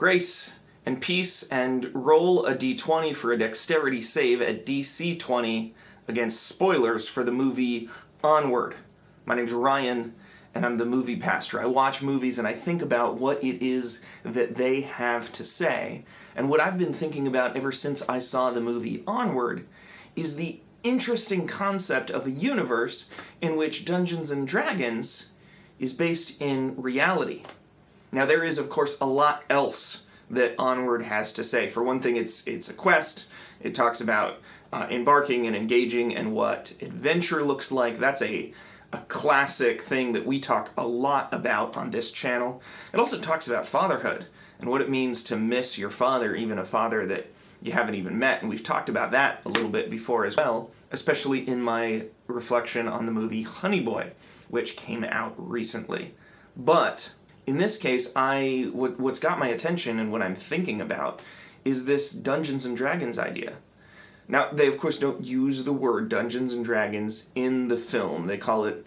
Grace and peace, and roll a d20 for a dexterity save at DC 20 against spoilers for the movie Onward. My name's Ryan, and I'm the movie pastor. I watch movies and I think about what it is that they have to say. And what I've been thinking about ever since I saw the movie Onward is the interesting concept of a universe in which Dungeons and Dragons is based in reality. Now, there is, of course, a lot else that Onward has to say. For one thing, it's a quest. It talks about embarking and engaging and what adventure looks like. That's a classic thing that we talk a lot about on this channel. It also talks about fatherhood and what it means to miss your father, even a father that you haven't even met. And we've talked about that a little bit before as well, especially in my reflection on the movie Honey Boy, which came out recently. But in this case, what's got my attention and what I'm thinking about is this Dungeons and Dragons idea. Now, they of course don't use the word Dungeons and Dragons in the film. They call it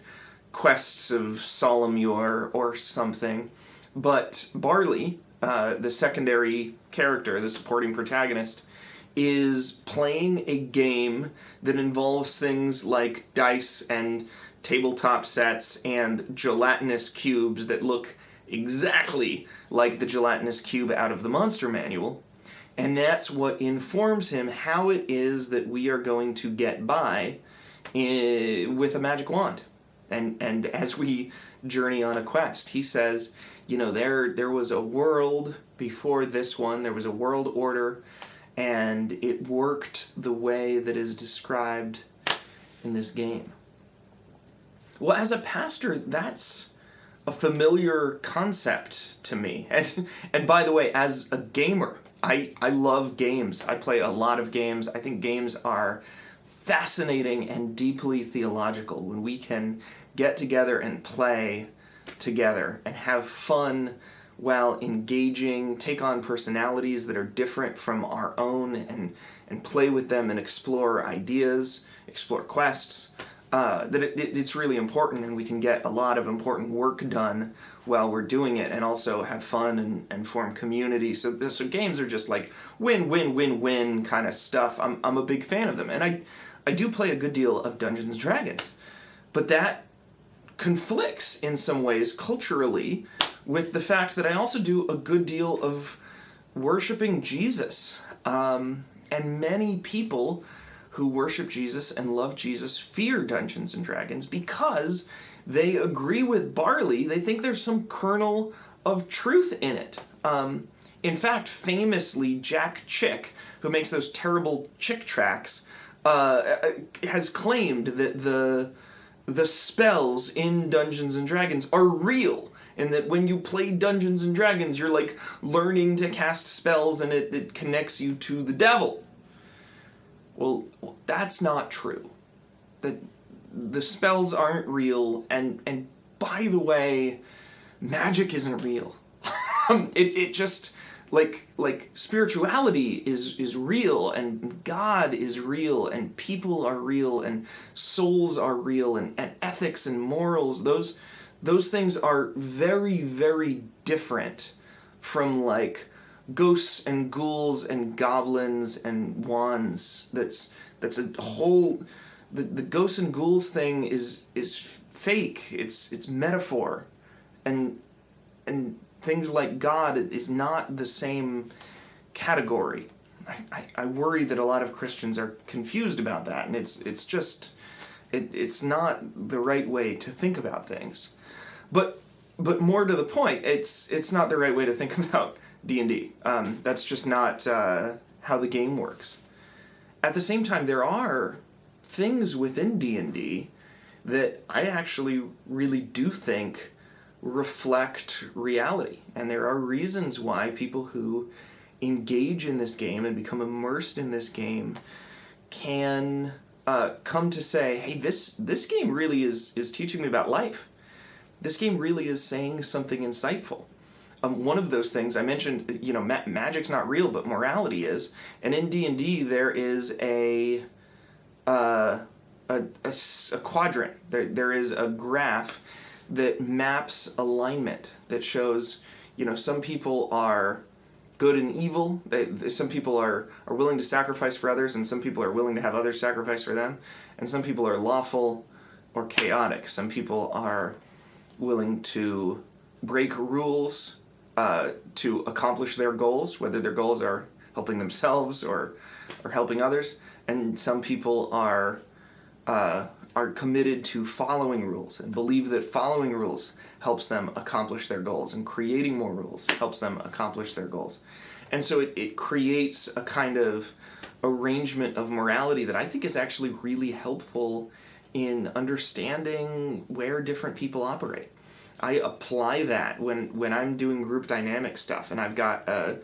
Quests of Solomure or something. But Barley, the secondary character, the supporting protagonist, is playing a game that involves things like dice and tabletop sets and gelatinous cubes that look exactly like the gelatinous cube out of the Monster Manual. And that's what informs him how it is that we are going to get by with a magic wand. And as we journey on a quest, he says, you know, there was a world before this one, there was a world order, and it worked the way that is described in this game. Well, as a pastor, that's a familiar concept to me. And by the way, as a gamer, I love games. I play a lot of games. I think games are fascinating and deeply theological when we can get together and play together and have fun while engaging, take on personalities that are different from our own and play with them and explore ideas, explore quests. It's really important, and we can get a lot of important work done while we're doing it and also have fun and form community. So games are just like win kind of stuff. I'm a big fan of them, and I do play a good deal of Dungeons and Dragons. But that conflicts in some ways culturally with the fact that I also do a good deal of worshiping Jesus. And many people who worship Jesus and love Jesus fear Dungeons and Dragons because they agree with Barley. They think there's some kernel of truth in it. In fact, famously, Jack Chick, who makes those terrible Chick tracks, has claimed that the spells in Dungeons and Dragons are real, and that when you play Dungeons and Dragons, you're like learning to cast spells and it connects you to the devil. Well, that's not true. The spells aren't real, and by the way, magic isn't real. It just like spirituality is real, and God is real, and people are real, and souls are real, and ethics and morals. Those things are very, very different from like ghosts and ghouls and goblins and wands. That's a whole. The ghosts and ghouls thing is fake. It's metaphor, and things like God is not the same category. I worry that a lot of Christians are confused about that, and it's just it's not the right way to think about things. But more to the point, it's not the right way to think about D&D. That's just not how the game works. At the same time, there are things within D&D that I actually really do think reflect reality. And there are reasons why people who engage in this game and become immersed in this game can come to say, hey, this game really is teaching me about life. This game really is saying something insightful. One of those things I mentioned, you know, magic's not real, but morality is. And in D&D, there is a quadrant. There is a graph that maps alignment, that shows, you know, some people are good and evil. Some people are willing to sacrifice for others, and some people are willing to have others sacrifice for them. And some people are lawful or chaotic. Some people are willing to break rules to accomplish their goals, whether their goals are helping themselves or helping others. And some people are committed to following rules and believe that following rules helps them accomplish their goals, and creating more rules helps them accomplish their goals. And so it creates a kind of arrangement of morality that I think is actually really helpful in understanding where different people operate. I apply that when I'm doing group dynamic stuff and I've got a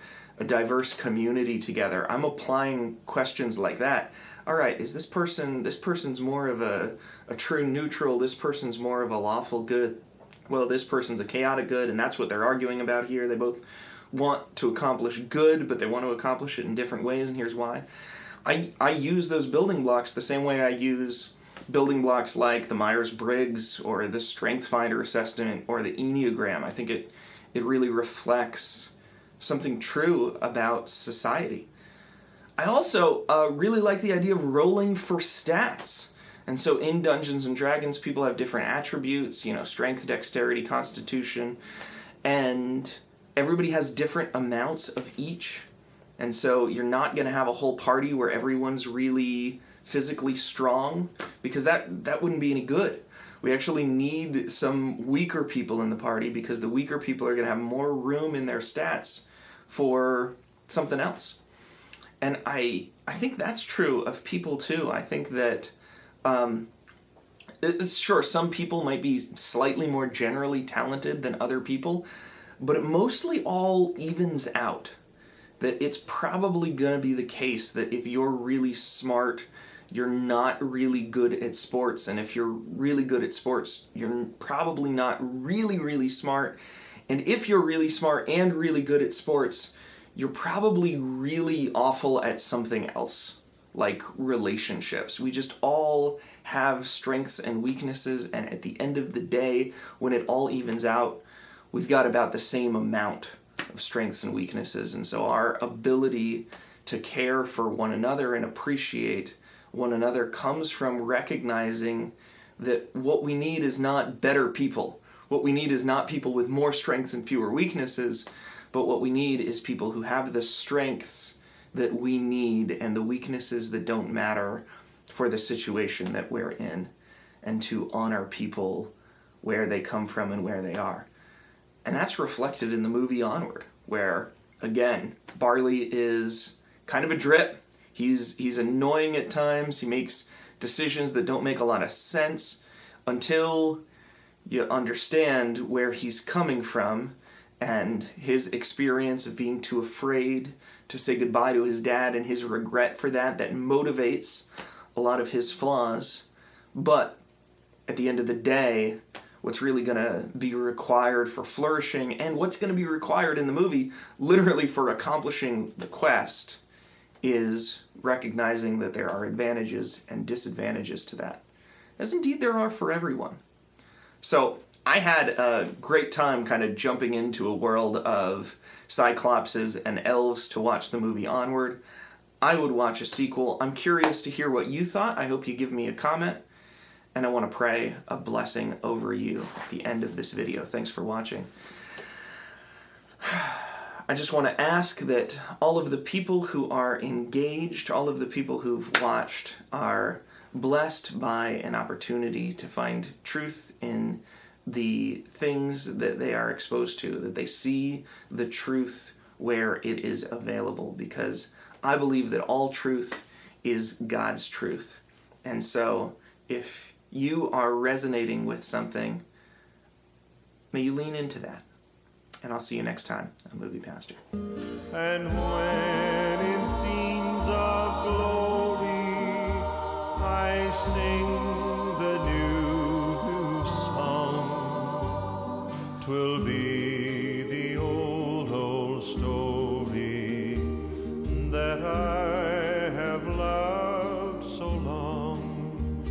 diverse community together. I'm applying questions like that. All right, is this person's more of a true neutral, this person's more of a lawful good, well, this person's a chaotic good, and that's what they're arguing about here. They both want to accomplish good, but they want to accomplish it in different ways, and here's why. I use those building blocks the same way I use building blocks like the Myers-Briggs or the Strength Finder assessment or the Enneagram. I think it really reflects something true about society. I also really like the idea of rolling for stats. And so in Dungeons and Dragons, people have different attributes, strength, dexterity, constitution, and everybody has different amounts of each. And so you're not going to have a whole party where everyone's really physically strong, because that wouldn't be any good. We actually need some weaker people in the party, because the weaker people are going to have more room in their stats for something else. And I think that's true of people too. I think that, sure, some people might be slightly more generally talented than other people, but it mostly all evens out. That it's probably going to be the case that if you're really smart, you're not really good at sports. And if you're really good at sports, you're probably not really, really smart. And if you're really smart and really good at sports, you're probably really awful at something else, like relationships. We just all have strengths and weaknesses, and at the end of the day, when it all evens out, we've got about the same amount of strengths and weaknesses. And so our ability to care for one another and appreciate one another comes from recognizing that what we need is not better people. What we need is not people with more strengths and fewer weaknesses, but what we need is people who have the strengths that we need and the weaknesses that don't matter for the situation that we're in, and to honor people where they come from and where they are. And that's reflected in the movie Onward, where, again, Barley is kind of a drip. He's annoying at times. He makes decisions that don't make a lot of sense until you understand where he's coming from and his experience of being too afraid to say goodbye to his dad and his regret for that motivates a lot of his flaws. But at the end of the day, what's really going to be required for flourishing, and what's going to be required in the movie, literally for accomplishing the quest, is recognizing that there are advantages and disadvantages to that, as indeed there are for everyone. So I had a great time kind of jumping into a world of cyclopses and elves to watch the movie Onward. I would watch a sequel. I'm curious to hear what you thought. I hope you give me a comment. And I want to pray a blessing over you at the end of this video. Thanks for watching. I just want to ask that all of the people who are engaged, all of the people who've watched, are blessed by an opportunity to find truth in the things that they are exposed to, that they see the truth where it is available, because I believe that all truth is God's truth. And so if you are resonating with something, may you lean into that. And I'll see you next time on Movie Pastor. And when in scenes of glory I sing the new song, 'twill be